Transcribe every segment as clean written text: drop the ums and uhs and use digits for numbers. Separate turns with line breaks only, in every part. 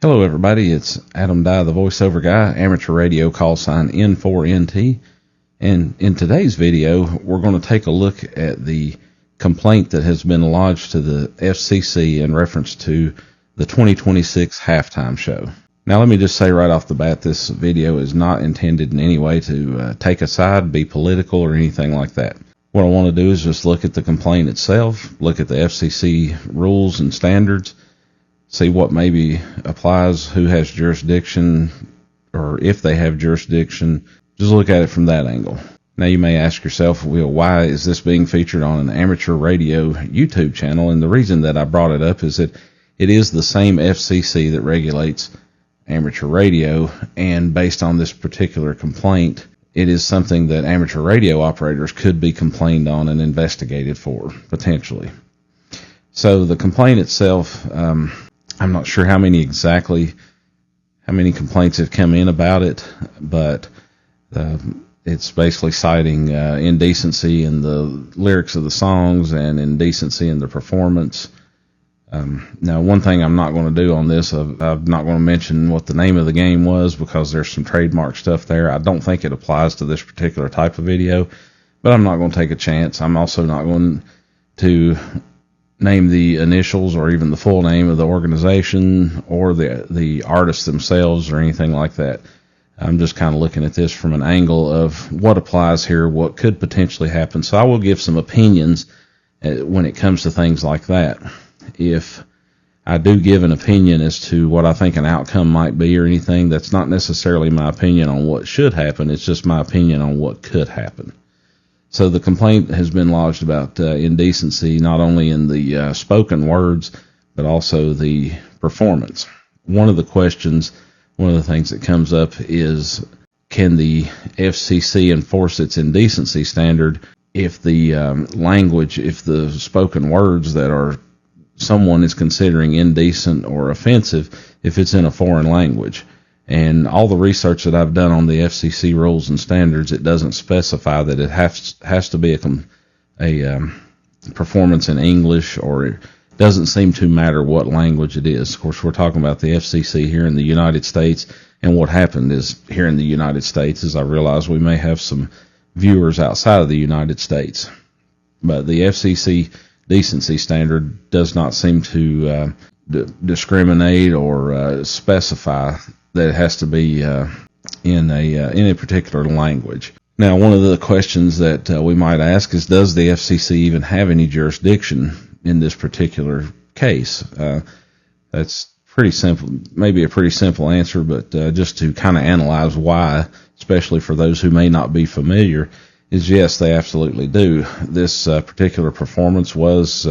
Hello everybody, it's Adam Dye, the voiceover guy, amateur radio call sign N4NT, and in today's video we're going to take a look at the complaint that has been lodged to the FCC in reference to the 2026 halftime show. Now let me just say right off the bat, this video is not intended in any way to take a side, be political or anything like that. What I want to do is just look at the complaint itself, look at the FCC rules and standards, see what maybe applies, who has jurisdiction, or if they have jurisdiction. Just look at it from that angle. Now you may ask yourself, well, why is this being featured on an amateur radio YouTube channel? And the reason that I brought it up is that it is the same FCC that regulates amateur radio, and based on this particular complaint, it is something that amateur radio operators could be complained on and investigated for, potentially. So the complaint itself, I'm not sure how many complaints have come in about it, but it's basically citing indecency in the lyrics of the songs and indecency in the performance. Now, one thing I'm not going to do on this, I'm not going to mention what the name of the game was because there's some trademark stuff there. I don't think it applies to this particular type of video, but I'm not going to take a chance. I'm also not going to name the initials or even the full name of the organization or the artists themselves or anything like that. I'm just kind of looking at this from an angle of what applies here, what could potentially happen. So I will give some opinions when it comes to things like that. If I do give an opinion as to what I think an outcome might be or anything, that's not necessarily my opinion on what should happen. It's just my opinion on what could happen. So the complaint has been lodged about indecency, not only in the spoken words, but also the performance. One of the things that comes up is, can the FCC enforce its indecency standard if the language, if the spoken words that someone is considering indecent or offensive, if it's in a foreign language? And all the research that I've done on the FCC rules and standards, it doesn't specify that it has to be a performance in English, or it doesn't seem to matter what language it is. Of course, we're talking about the FCC here in the United States, and what happened is here in the United States is I realize we may have some viewers outside of the United States, but the FCC decency standard does not seem to discriminate or specify that it has to be in a particular language. Now, one of the questions that we might ask is, does the FCC even have any jurisdiction in this particular case? That's pretty simple, maybe a pretty simple answer, but just to kind of analyze why, especially for those who may not be familiar, is yes, they absolutely do. This particular performance was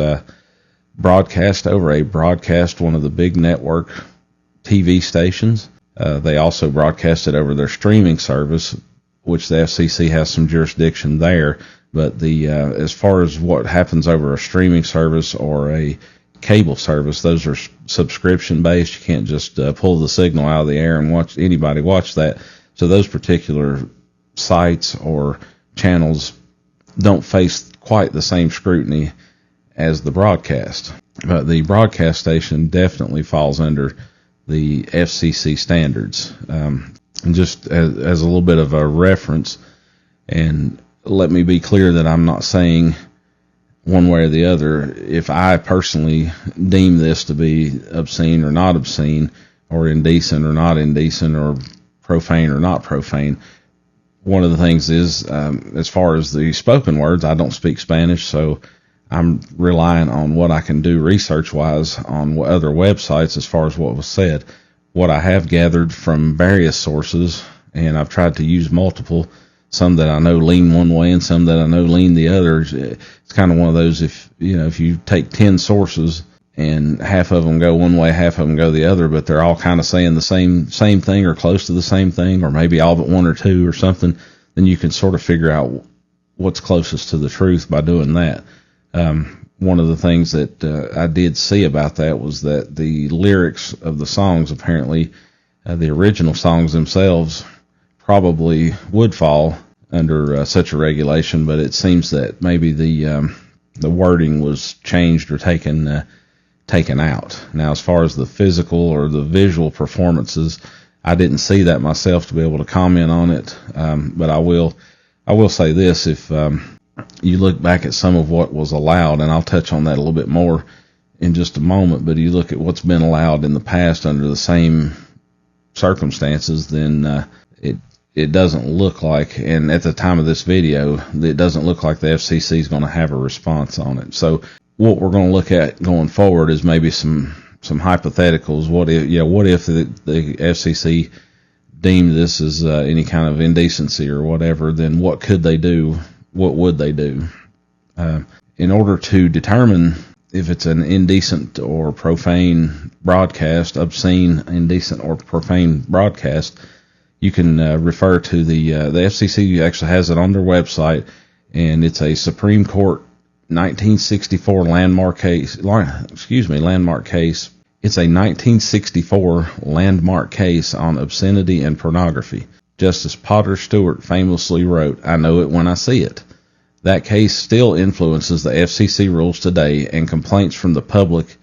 broadcast over one of the big network TV stations. They also broadcast it over their streaming service, which the FCC has some jurisdiction there. But as far as what happens over a streaming service or a cable service, those are subscription based. You can't just pull the signal out of the air and watch that. So those particular sites or channels don't face quite the same scrutiny as the broadcast. But the broadcast station definitely falls under the FCC standards. And just as a little bit of a reference, and let me be clear that I'm not saying one way or the other if I personally deem this to be obscene or not obscene, or indecent or not indecent, or profane or not profane. One of the things is, as far as the spoken words, I don't speak Spanish, so I'm relying on what I can do research-wise on other websites as far as what was said. What I have gathered from various sources, and I've tried to use multiple, some that I know lean one way and some that I know lean the other. It's kind of one of those, if you take 10 sources and half of them go one way, half of them go the other, but they're all kind of saying the same thing or close to the same thing, or maybe all but one or two or something, then you can sort of figure out what's closest to the truth by doing that. One of the things that I did see about that was that the lyrics of the songs, apparently the original songs themselves, probably would fall under such a regulation, but it seems that maybe the wording was changed or taken taken out. Now, as far as the physical or the visual performances, I didn't see that myself to be able to comment on it, but I will say this: if you look back at some of what was allowed, and I'll touch on that a little bit more in just a moment, but you look at what's been allowed in the past under the same circumstances, then it doesn't look like, and at the time of this video, it doesn't look like the FCC is going to have a response on it. So what we're going to look at going forward is maybe some hypotheticals. What if the FCC deemed this as any kind of indecency or whatever? Then what could they do? What would they do? In order to determine if it's an indecent or profane broadcast, obscene, indecent, or profane broadcast, you can refer to the FCC actually has it on their website, and it's a Supreme Court 1964 landmark case. It's a 1964 landmark case on obscenity and pornography. Justice Potter Stewart famously wrote, "I know it when I see it." That case still influences the FCC rules today, and complaints from the public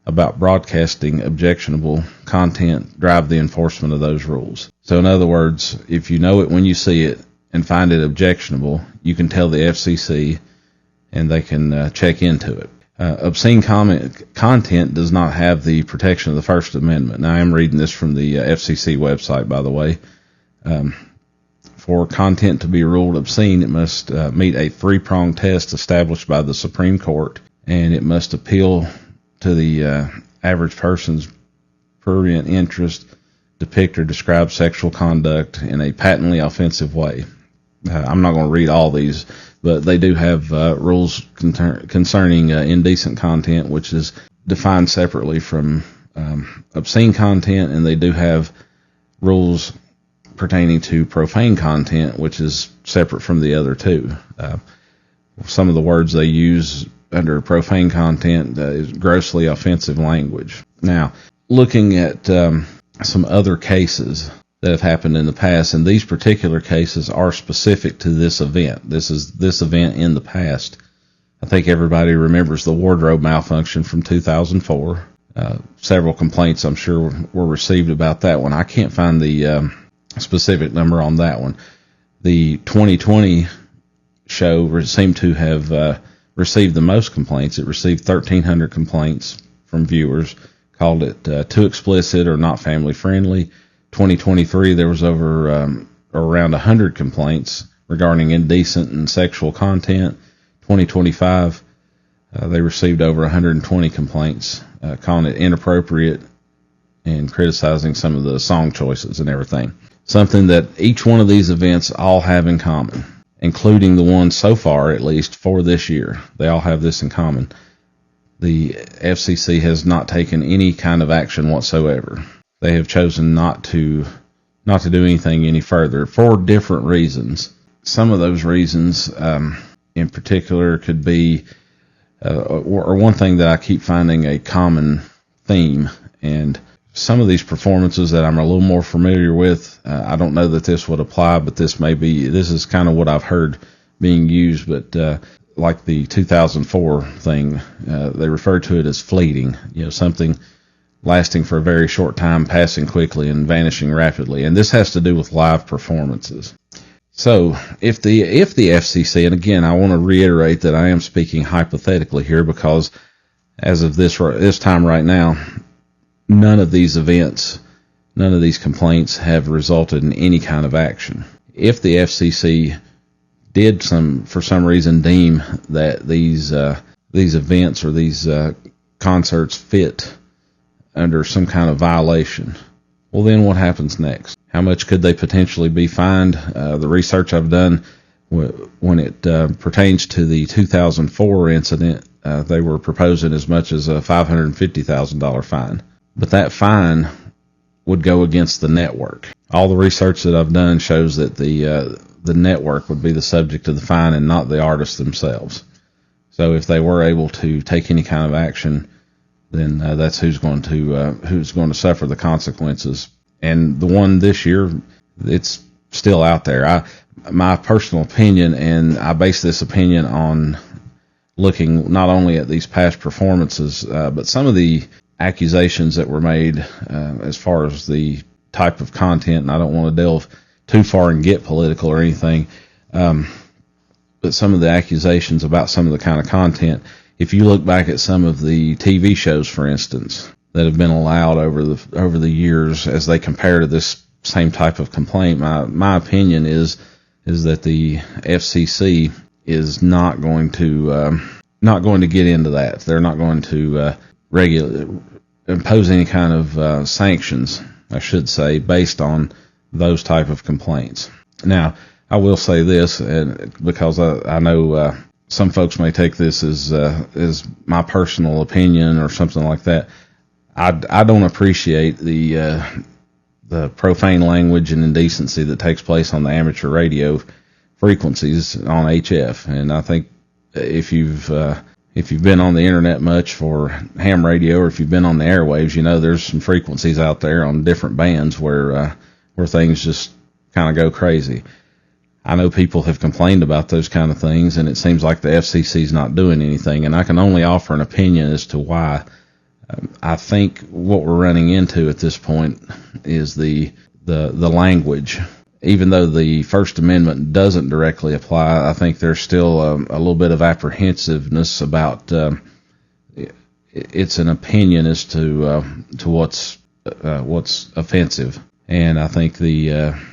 about broadcasting objectionable content drive the enforcement of those rules. So in other words, if you know it when you see it and find it objectionable, you can tell the FCC and they can check into it. Obscene content does not have the protection of the First Amendment. Now, I am reading this from the FCC website, by the way. For content to be ruled obscene, it must meet a three-pronged test established by the Supreme Court, and it must appeal to the average person's prurient interest, depict or describe sexual conduct in a patently offensive way. I'm not going to read all these, but they do have rules concerning indecent content, which is defined separately from obscene content, and they do have rules pertaining to profane content, which is separate from the other two. Some of the words they use under profane content is grossly offensive language. Now, looking at some other cases that have happened in the past, and these particular cases are specific to this event. This is this event in the past. I think everybody remembers the wardrobe malfunction from 2004. Several complaints, I'm sure, were received about that one. I can't find the specific number on that one. The 2020 show seemed to have received the most complaints. It received 1,300 complaints from viewers, called it too explicit or not family friendly. 2023, there was around 100 complaints regarding indecent and sexual content. 2025, they received over 120 complaints, calling it inappropriate and criticizing some of the song choices and everything. Something that each one of these events all have in common, including the ones so far, at least for this year. They all have this in common. The FCC has not taken any kind of action whatsoever. They have chosen not to do anything any further for different reasons. Some of those reasons, in particular, could be, or one thing that I keep finding a common theme, and some of these performances that I'm a little more familiar with, I don't know that this would apply, but this is kind of what I've heard being used, but like the 2004 thing, they refer to it as fleeting, something lasting for a very short time, passing quickly and vanishing rapidly. And this has to do with live performances. So if the FCC, and again, I want to reiterate that I am speaking hypothetically here, because as of this time right now, none of these events, none of these complaints have resulted in any kind of action. If the FCC did for some reason deem that these events or these concerts fit under some kind of violation, well, then what happens next? How much could they potentially be fined? The research I've done, when it pertains to the 2004 incident, they were proposing as much as a $550,000 fine. But that fine would go against the network. All the research that I've done shows that the network would be the subject of the fine and not the artists themselves. So if they were able to take any kind of action, then that's who's going to suffer the consequences. And the one this year, it's still out there. My personal opinion, and I base this opinion on looking not only at these past performances, but some of the accusations that were made as far as the type of content. And I don't want to delve too far and get political or anything, but some of the accusations about some of the kind of content. If you look back at some of the TV shows, for instance, that have been allowed over the years as they compare to this same type of complaint, my opinion is that the FCC is not going to get into that. They're not going to impose any kind of sanctions, I should say, based on those type of complaints. Now, I will say this, because I know some folks may take this as my personal opinion or something like that. I don't appreciate the profane language and indecency that takes place on the amateur radio frequencies on HF. And I think if you've been on the internet much for ham radio, or if you've been on the airwaves, you know there's some frequencies out there on different bands where things just kind of go crazy. I know people have complained about those kind of things, and it seems like the FCC is not doing anything. And I can only offer an opinion as to why. I think what we're running into at this point is the language. Even though the First Amendment doesn't directly apply, I think there's still a little bit of apprehensiveness about it's an opinion as to what's offensive. And I think the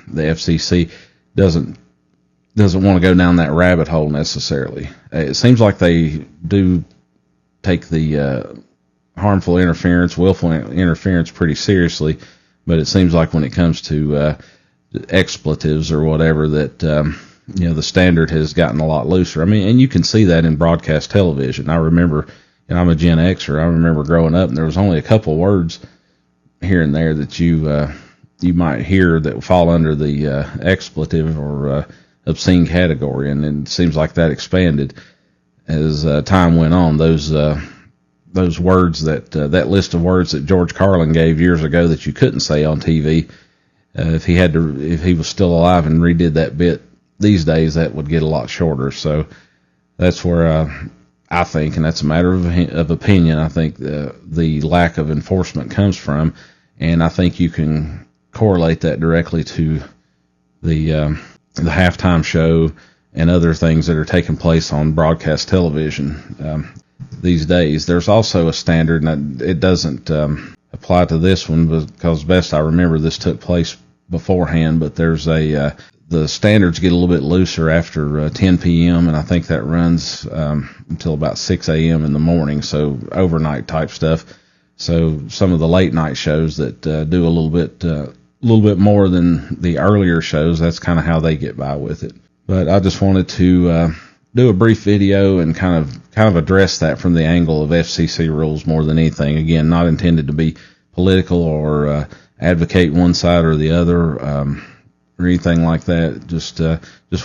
FCC doesn't want to go down that rabbit hole necessarily. It seems like they do take the harmful interference, willful interference pretty seriously, but it seems like when it comes to expletives or whatever, that the standard has gotten a lot looser. I mean, and you can see that in broadcast television. I remember, and I'm a Gen Xer, I remember growing up, and there was only a couple words here and there that you might hear that fall under the expletive or obscene category, and it seems like that expanded as time went on. Those words that list of words that George Carlin gave years ago that you couldn't say on TV, if he was still alive and redid that bit these days, that would get a lot shorter. So that's where I think, and that's a matter of opinion, I think the lack of enforcement comes from, and I think you can correlate that directly to the halftime show and other things that are taking place on broadcast television these days. There's also a standard, and it doesn't apply to this one because best I remember this took place beforehand, but there's the standards get a little bit looser after 10 p.m., and I think that runs until about 6 a.m. in the morning, so overnight type stuff. So some of the late night shows that do a little bit more than the earlier shows, that's kind of how they get by with it. But I just wanted to do a brief video and kind of address that from the angle of FCC rules more than anything. Again, not intended to be political or advocate one side or the other or anything like that. Just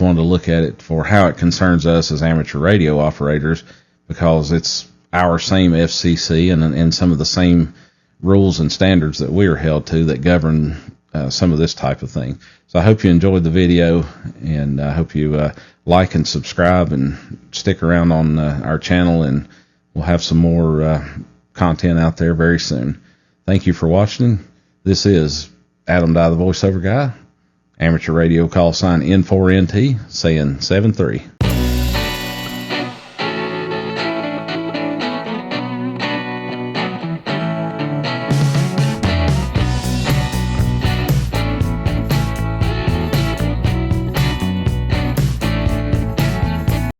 wanted to look at it for how it concerns us as amateur radio operators, because it's our same FCC and some of the same rules and standards that we are held to that govern some of this type of thing. So I hope you enjoyed the video, and I hope you like and subscribe and stick around on our channel, and we'll have some more content out there very soon. Thank you for watching. This is Adam Dye, the voiceover guy, amateur radio call sign N4NT, saying 7-3.